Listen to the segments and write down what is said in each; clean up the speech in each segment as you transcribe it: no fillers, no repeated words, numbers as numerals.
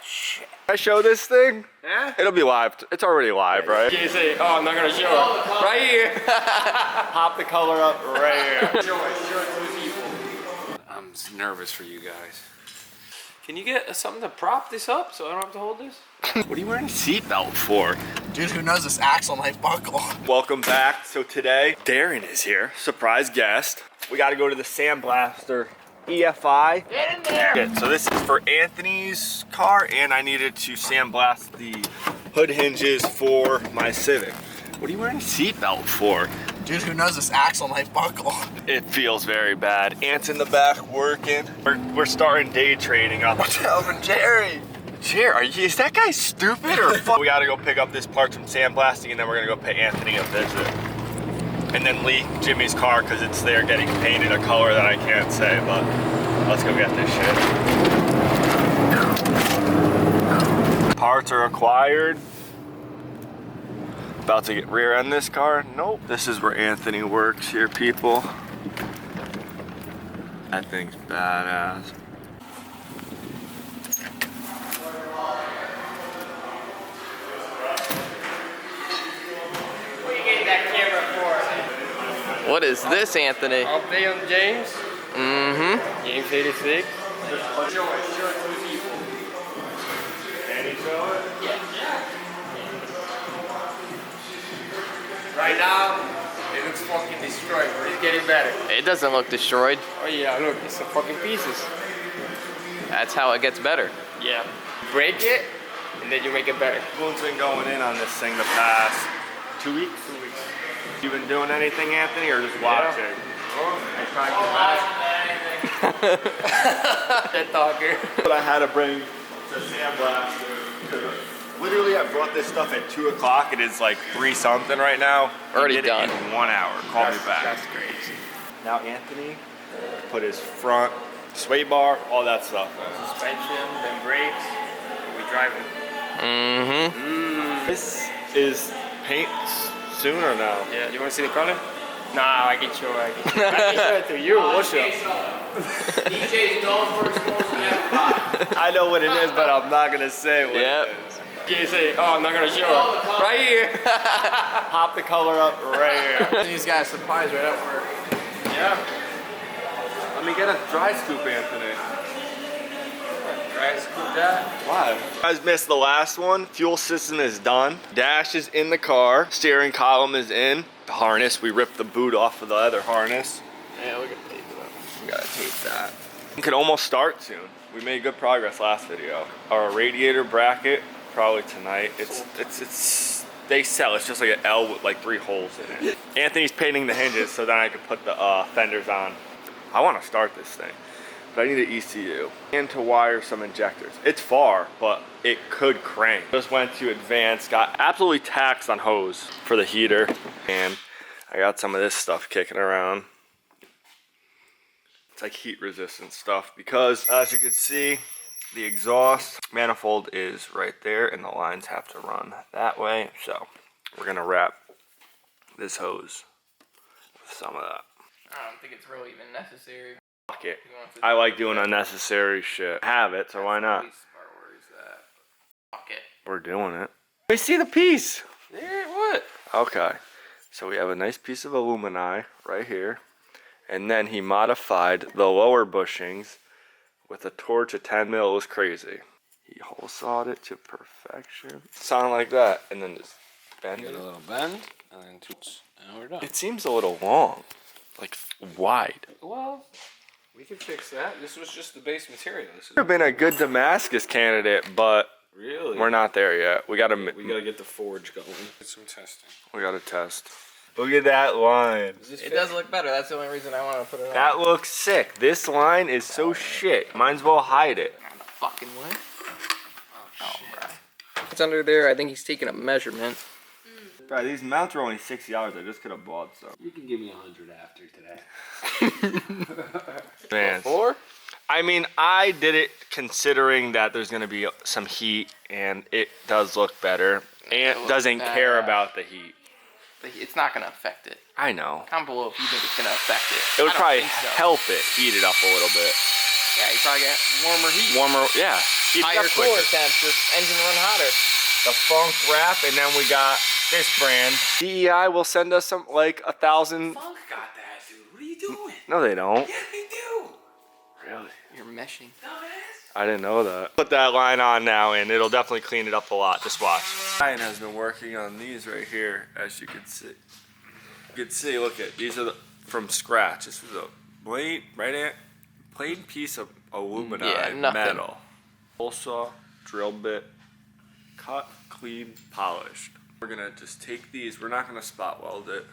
Shit. Can I show this thing? Yeah? It'll be live. It's already live, right? You say, oh, I'm not gonna show it. Right here. Pop the color up right here. Show it to the people. I'm nervous for you guys. Can you get something to prop this up so I don't have to hold this? What are you wearing a seatbelt for? Dude, who knows, this axle might buckle. Welcome back. So today, Darren is here. Surprise guest. We gotta go to the Sandblaster EFI. Get in there! Okay, so this is for Anthony's car, and I needed to sandblast the hood hinges for my Civic. What are you wearing a seatbelt for? Dude, who knows, this axle might buckle. It feels very bad. Ant's in the back working. We're starting day trading up. Watch out for Jerry. Jerry, is that guy stupid or fuck? We gotta go pick up this part from sandblasting, and then we're gonna go pay Anthony a visit. And then leak Jimmy's car because it's there getting painted a color that I can't say, but let's go get this shit. Parts are acquired. About to get rear end this car. Nope. This is where Anthony works here, people. That thing's badass. What you getting that camera for? What is this, Anthony? I'll pay on James. Mm-hmm. James 86. Show it to the people. Can you show it? Yeah. Right now, it looks fucking destroyed, but it's getting better. It doesn't look destroyed. Oh yeah, look, it's some fucking pieces. That's how it gets better. Yeah. Break it, and then you make it better. Boom's been going in on this thing the past 2 weeks. 2 weeks. You been doing anything, Anthony, or just watching? I'm trying to That talker. But I had to bring the Sandblaster. Literally, I brought this stuff at 2 o'clock. It is like 3 something right now. Already He did done. it in 1 hour. Call me back. That's crazy. Now Anthony put his front sway bar, all that stuff in. Suspension, then brakes. We driving. Mm-hmm. This is paint soon or no? Yeah, you want to see the color? Nah, I can show it. I can show it to you. What's up? DJ's known for exposing that. I know what it is, but I'm not gonna say what Yep. it is. You say, oh, I'm not gonna show it. Right here. Pop the color up right here. These guys supplies right up for. Yeah. Let me get a dry scoop, Anthony. Try to scoop that. Why? You guys missed the last one. Fuel system is done. Dash is in the car. Steering column is in. The harness, we ripped the boot off of the other harness. Yeah, we gotta tape it up. We gotta tape that. We could almost start soon. We made good progress last video. Our radiator bracket, probably tonight. They sell, it's just like an L with like 3 holes in it. Anthony's painting the hinges so then I could put the fenders on. I wanna start this thing, but I need an ECU and to wire some injectors. It's far, but it could crank. Just went to advanced, got absolutely taxed on hose for the heater, and I got some of this stuff kicking around. It's like heat resistant stuff because as you can see, the exhaust manifold is right there and the lines have to run that way. So we're gonna wrap this hose with some of that. I don't think it's really even necessary. Fuck it. I like doing unnecessary shit. I have it, so why not? Where is that? Fuck it. We're doing it. We see the piece. There, what? Okay. So we have a nice piece of alumini right here. And then he modified the lower bushings with a torch at 10 mil. It was crazy. He hole sawed it to perfection. Sound like that. And then just bend Get it. a little bend, and then toots, and we're done. It seems a little long. Like wide. Well, we can fix that. This was just the base material. This is Could have been a good Damascus candidate, but really. we're not there yet. We gotta get the forge going. Get some testing. we gotta test. Look at that line. It does look better. That's the only reason I want to put it on. That looks sick. This line is so shit. Might as well hide it. On the fucking way. Oh, bro. It's under there. I think he's taking a measurement. Bro, these mounts are only $60. I just could have bought some. You can give me 100 after today. Man. Four? I mean, I did it considering that there's gonna be some heat, and it does look better. And looks doesn't care badass. about the heat. It's not going to affect it. I know. Comment below if you think it's going to affect it. It would I don't probably think so. help it heat it up a little bit. Yeah, you probably get warmer heat. Warmer, yeah. Keep Higher that cooler quicker. temperature, engine run hotter. The Funk wrap, and then we got this brand. DEI will send us some like 1,000. Funk got that, dude. What are you doing? No, they don't. Yeah, they do. Really? You're meshing. Dumbass. I didn't know that. Put that line on now, and it'll definitely clean it up a lot. Just watch. Ryan has been working on these right here, as you can see. You can see, look at these are from scratch. This was a plain, plain piece of aluminum metal. Hole saw, drill bit, cut, clean, polished. We're gonna just take these. We're not gonna spot weld it.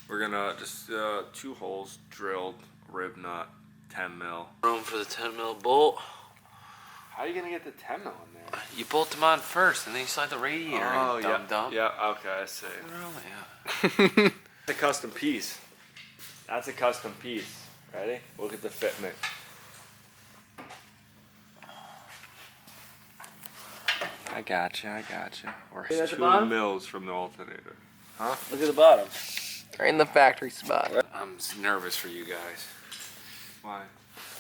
We're gonna just 2 holes drilled, rib nut, 10 mil. Room for the 10 mil bolt. How are you gonna get the 10 mil in there? You bolt them on first, and then you slide the radiator. Oh, in, yeah. dumb. Yeah, okay, I see. Yeah. It's a custom piece. That's a custom piece. Ready? Look at the fitment. I gotcha. We're See at the 2 bottom? mils from the alternator. Huh? Look at the bottom. Right in the factory spot. I'm nervous for you guys. Why?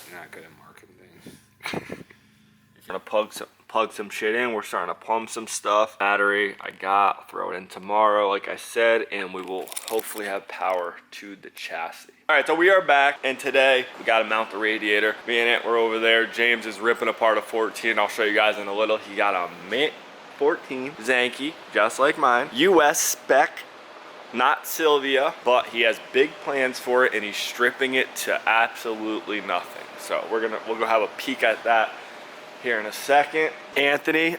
You're not good at marketing things. Gonna plug some shit in. We're starting to plumb some stuff. Battery I got, throw it in tomorrow like I said, and we will hopefully have power to the chassis. All right, so we are back, and today we gotta mount the radiator. Me and Ant were over there. James is ripping apart a 14. I'll show you guys in a little. He got a Mint 14 Zanky, just like mine. US spec, not Sylvia, but he has big plans for it, and he's stripping it to absolutely nothing. So we'll go have a peek at that here in a second. Anthony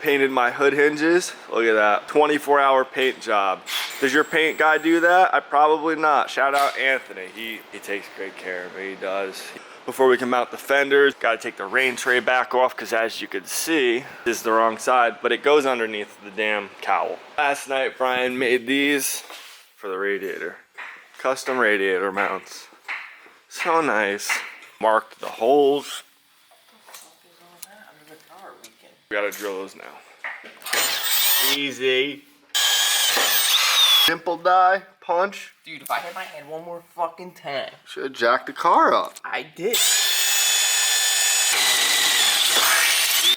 painted my hood hinges. Look at that, 24-hour paint job. Does your paint guy do that? I probably not. Shout out Anthony. He takes great care of me, he does. Before we can mount the fenders, gotta take the rain tray back off, because as you can see, this is the wrong side, but it goes underneath the damn cowl. Last night, Brian made these for the radiator. Custom radiator mounts. So nice. Marked the holes. We gotta drill those now. Easy. Simple die, punch. Dude, if I hit my head one more fucking time. Should've jacked the car up. I did.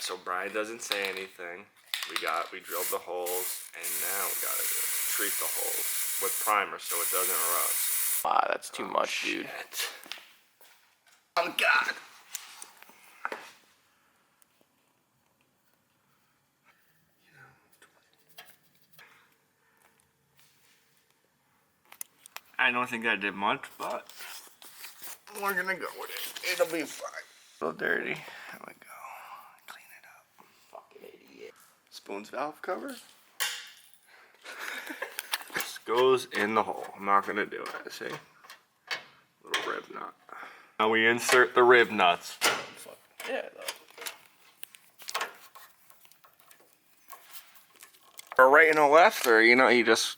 So Brian doesn't say anything. We drilled the holes, and now we gotta treat the holes with primer so it doesn't rust. Wow, that's too much, dude. Shit. Oh God. I don't think I did much, but we're gonna go with it. It'll be fine. A little dirty. There we go. Clean it up. Fucking idiot. Spoon's valve cover. This goes in the hole. I'm not gonna do it. See? Little rib nut. Now we insert the rib nuts. Yeah, Or right and a left, or you just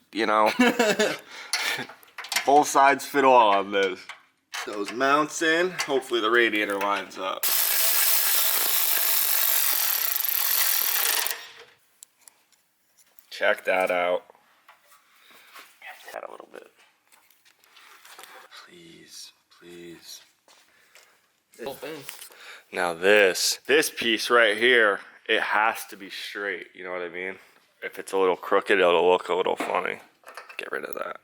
both sides fit all on this. Those mounts in. Hopefully the radiator lines up. Check that out. That a little bit. Please. whole thing. Now this piece right here, it has to be straight. You know what I mean? If it's a little crooked, it'll look a little funny. Get rid of that.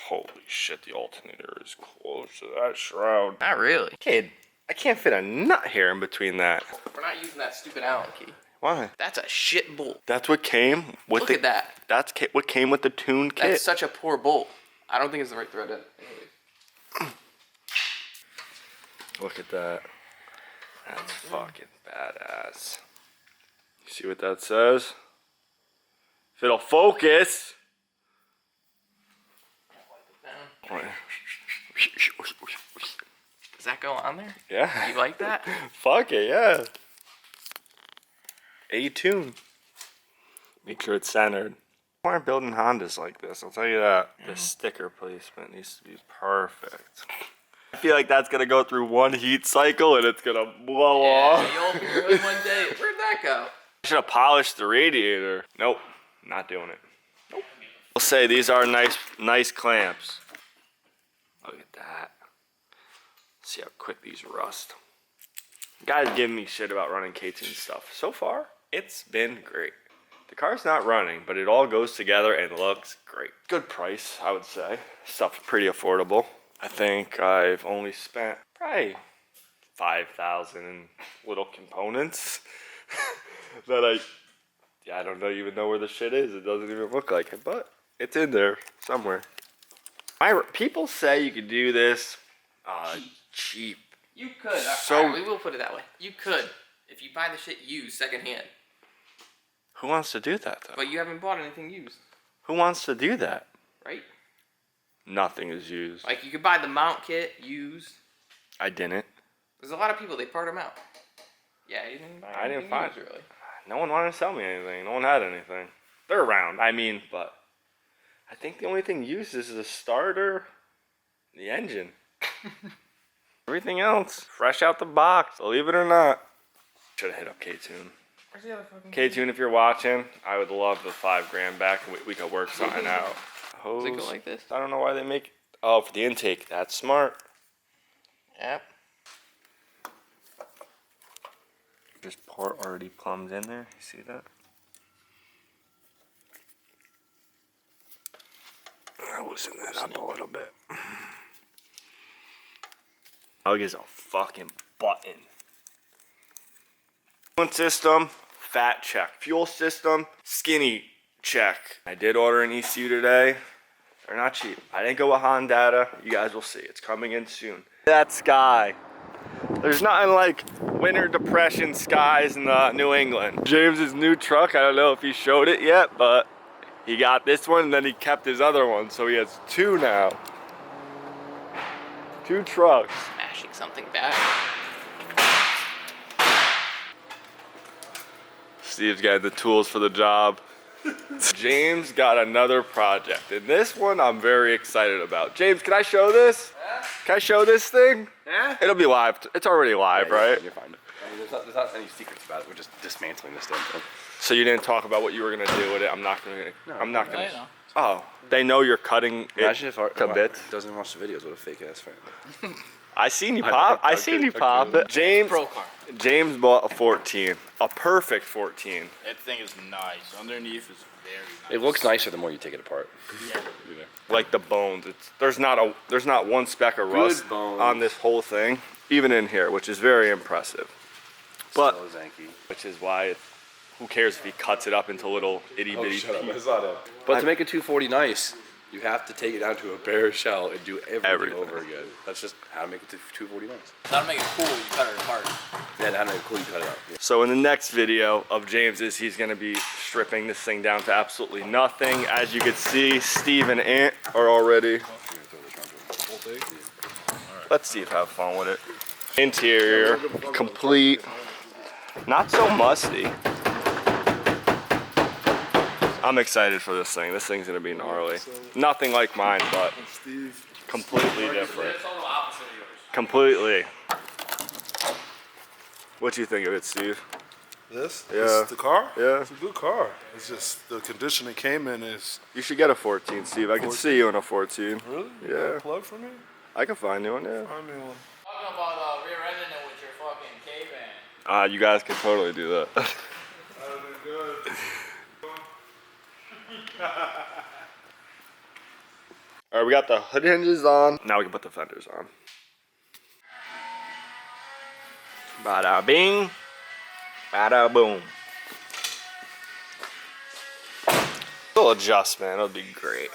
Holy shit, the alternator is close to that shroud. Not really. Kid, I can't fit a nut here in between that. We're not using that stupid Allen key. Why? That's a shit bolt. That's what came with Look at that. That's what came with the tune kit. That's such a poor bolt. I don't think it's the right thread. Look at that. That's fucking badass. You see what that says? If it'll focus. Does that go on there? Yeah. You like that? Fuck it, yeah. A-tune. Make sure it's centered. We aren't building Hondas like this, I'll tell you that. The sticker placement needs to be perfect. I feel like that's gonna go through one heat cycle and it's gonna blow off. You'll open your hood one day. Where'd that go? I should have polished the radiator. Nope, not doing it. Nope. I'll say these are nice clamps. Look at that. See how quick these rust. Guys giving me shit about running K2 and stuff. So far, it's been great. The car's not running, but it all goes together and looks great. Good price, I would say. Stuff's pretty affordable. I think I've only spent probably 5,000 in little components that I don't even know where the shit is. It doesn't even look like it, but it's in there somewhere. People say you could do this cheap. You could. So- Alright, we will put it that way. You could if you buy the shit used secondhand. Who wants to do that though? But you haven't bought anything used, Who wants to do that? right? Nothing is used. Like you could buy the mount kit used. I didn't. There's a lot of people they part them out. Yeah, you didn't buy I didn't anything find used, really. No one wanted to sell me anything. No one had anything. They're around. I mean, but I think the only thing used is the starter, the engine. Everything else, fresh out the box. Believe it or not. Should have hit up K-Tune. Where's the other fucking K-Tune, if you're watching, I would love the $5,000 back. We could work something out. Does it go Hose. like this? I don't know why they make. Oh, for the intake. That's smart. Yep. There's port already plumbed in there. You see that? I'll loosen that up a little bit. I'll get a fucking button. Fuel system, fat check. Fuel system, skinny check. I did order an ECU today. They're not cheap. I didn't go with Honda. You guys will see. It's coming in soon. That sky. There's nothing like winter depression skies in New England. James's new truck, I don't know if he showed it yet, but he got this one and then he kept his other one, so he has two now. Two trucks. Smashing something back. Steve's got the tools for the job. James got another project, and this one I'm very excited about. James, can I show this? Yeah. Can I show this thing? Yeah. It'll be live. It's already live, right? You're fine. I mean, there's not any secrets about it. We're just dismantling this damn thing. So you didn't talk about what you were gonna do with it. I'm not gonna. No, I'm not gonna. I know. Oh, they know you're cutting it Imagine if our to bits. doesn't watch the videos. What a fake ass fan. I seen you pop. I seen you pop it. James. Pro car. James bought a 14, a perfect 14. That thing is nice. Underneath is very nice. It looks nicer the more you take it apart. Yeah. Like the bones. There's not one speck of rust bones. on this whole thing, even in here, which is very impressive. But So zanky. which is why, who cares if he cuts it up into little itty bitty pieces. That's not it. But to make a 240 nice, you have to take it down to a bare shell and do everything over again. That's just how to make it to 240 nice. How to make it cool, you cut it apart. Yeah, how to make it cool, you cut it out. Yeah. So in the next video of James's, he's gonna be stripping this thing down to absolutely nothing. As you can see, Steve and Ant are already. Let Steve have fun with it. Interior, complete. Not so musty. I'm excited for this thing. This thing's gonna be gnarly. Nothing like mine, but completely different. Completely. What do you think of it, Steve? This? Yeah. This is the car? Yeah. It's a good car. It's just the condition it came in is. You should get a 14, Steve. I can see you in a 14. Really? You Yeah. got a plug for me? I can find you one, yeah. Find me one. Talking about rear-ending it with your fucking K-Van. You guys can totally do that. That would be good. All right, we got the hood hinges on. Now we can put the fenders on. Bada bing, bada boom. Little adjustment, it'll be great.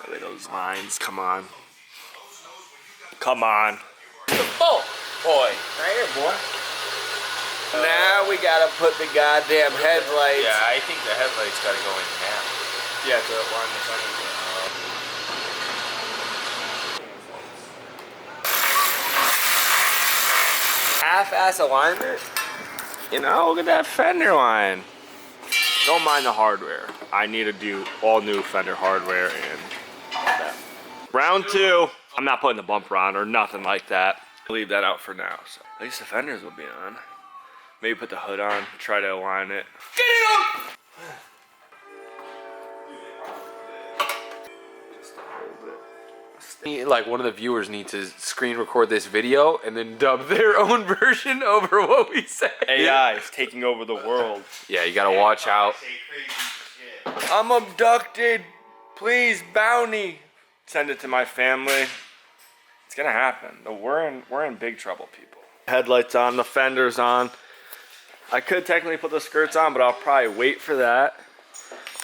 Look at those lines, come on. Come on. Oh, boy. Right here, boy. Now we gotta put the goddamn headlights. Yeah, I think the headlights gotta go in half. Yeah, to line the sunroof. Half-ass alignment. You know, look at that fender line. Don't mind the hardware. I need to do all new fender hardware and all that. Round two. I'm not putting the bumper on or nothing like that. Leave that out for now. So at least the fenders will be on. Maybe put the hood on, try to align it. Get it up! Just to hold it. Like one of the viewers needs to screen record this video and then dub their own version over what we say. AI is taking over the world. Yeah, you gotta watch out. I'm abducted. Please, bounty. Send it to my family. It's gonna happen. We're in big trouble, people. Headlights on, the fenders on. I could technically put the skirts on, but I'll probably wait for that.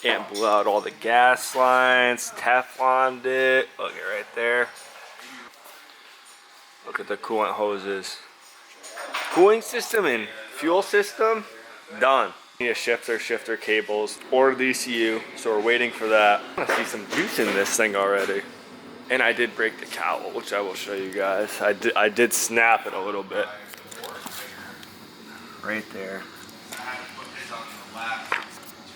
And blew out all the gas lines, Tefloned it. Look at right there. Look at the coolant hoses. Cooling system and fuel system, done. Need a shifter cables, ordered the ECU, so we're waiting for that. I want to see some juice in this thing already. And I did break the cowl, which I will show you guys. I did snap it a little bit. Right there.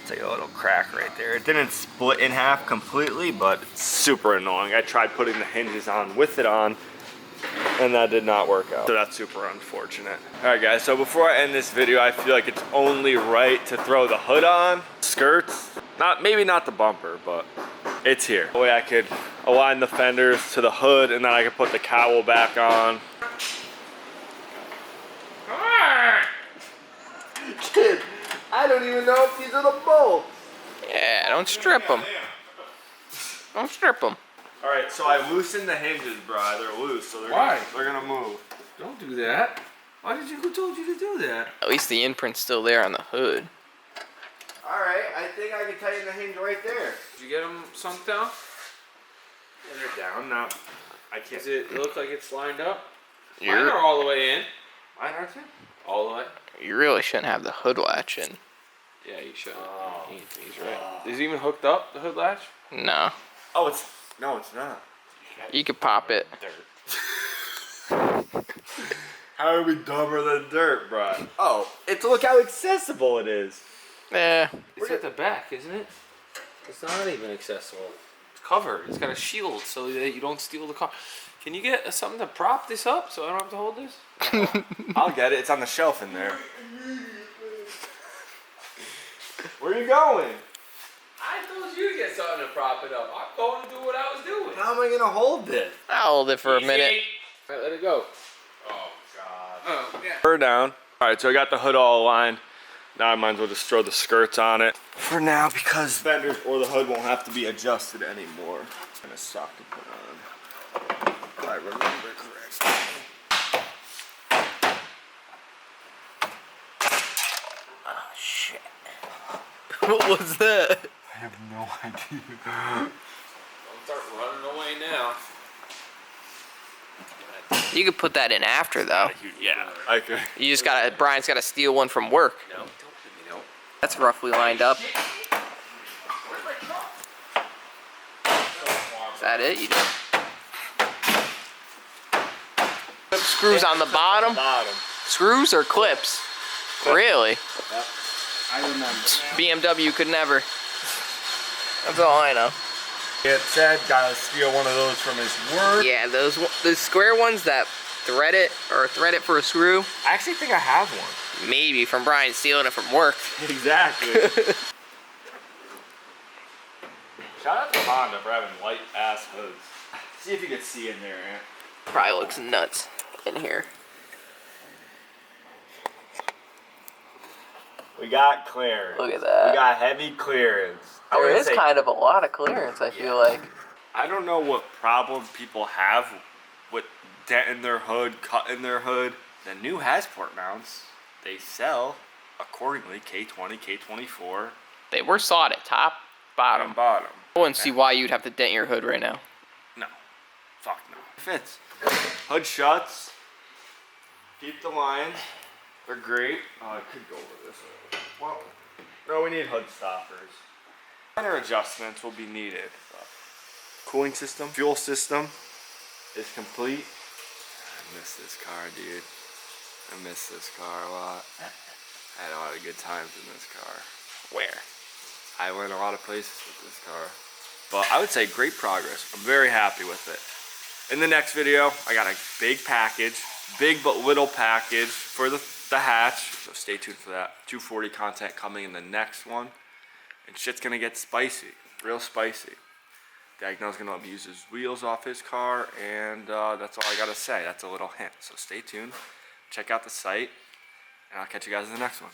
It's like a little crack right there. It didn't split in half completely, but it's super annoying. I tried putting the hinges on with it on, and that did not work out. So that's super unfortunate. All right, guys, so before I end this video, I feel like it's only right to throw the hood on, skirts, maybe not the bumper, but it's here. The way I could align the fenders to the hood, and then I could put the cowl back on. Kid, I don't even know if these are the bolts. Yeah, don't strip them. Don't strip them. All right, so I loosened the hinges, bro. They're loose, so they're gonna move. Don't do that. Who told you to do that? At least the imprint's still there on the hood. All right, I think I can tighten the hinge right there. Did you get them sunk down? Yeah, they're down now. I can't. Does it look like it's lined up? Mine You're, are all the way in. Mine aren't they? All the way? you really shouldn't have the hood latch in. Yeah, you should. He's right. Is it even hooked up, the hood latch? No. Oh, no, it's not. You could pop it. How are we dumber than dirt, bro? Oh, look how accessible it is. Eh. It's at the back, isn't it? It's not even accessible. It's covered. It's got a shield so that you don't steal the car. Can you get something to prop this up so I don't have to hold this? I'll get it. It's on the shelf in there. Where are you going? I told you to get something to prop it up. I'm going to do what I was doing. How am I gonna hold this? I'll hold it for a minute. All right, let it go. Oh God. Oh, yeah. Her down. All right, so I got the hood all aligned. Now I might as well just throw the skirts on it for now because fenders or the hood won't have to be adjusted anymore. And a sock to put on. If I remember correctly. Oh, shit. What was that? I have no idea. Don't start running away now. You could put that in after, though. Yeah, I could. You just gotta, Brian's gotta steal one from work. No, don't. That's roughly lined up. Is that it? You just... Screws on the bottom? Screws or clips? Really? I remember. BMW could never. That's all I know. It said gotta steal one of those from his work. Yeah, the square ones that thread it for a screw. I actually think I have one. Maybe from Brian stealing it from work. Exactly. Shout out to Honda for having light ass hoods. See if you can see in there, Ant. Probably looks nuts in here. We got clearance. Look at that. We got heavy clearance. There is kind of a lot of clearance, I feel like. I don't know what problem people have with denting their hood, cutting their hood. The new Hasport mounts, they sell accordingly K20, K24. They were sawed at top, bottom. And bottom. I wouldn't see why you'd have to dent your hood right now. No. Fuck no. Fits. Hood shuts. Keep the lines. They're great. Oh, I could go over this. Well, no, we need hood stoppers. Minor adjustments will be needed. Cooling system, fuel system is complete. I miss this car, dude. I miss this car a lot. I had a lot of good times in this car. Where? I went a lot of places with this car. But I would say great progress. I'm very happy with it. In the next video, I got a big package, big but little package for the hatch. So stay tuned for that. 240 content coming in the next one. And shit's gonna get spicy, real spicy. Dagnow's gonna let me use his wheels off his car, and that's all I gotta say. That's a little hint. So stay tuned, check out the site, and I'll catch you guys in the next one.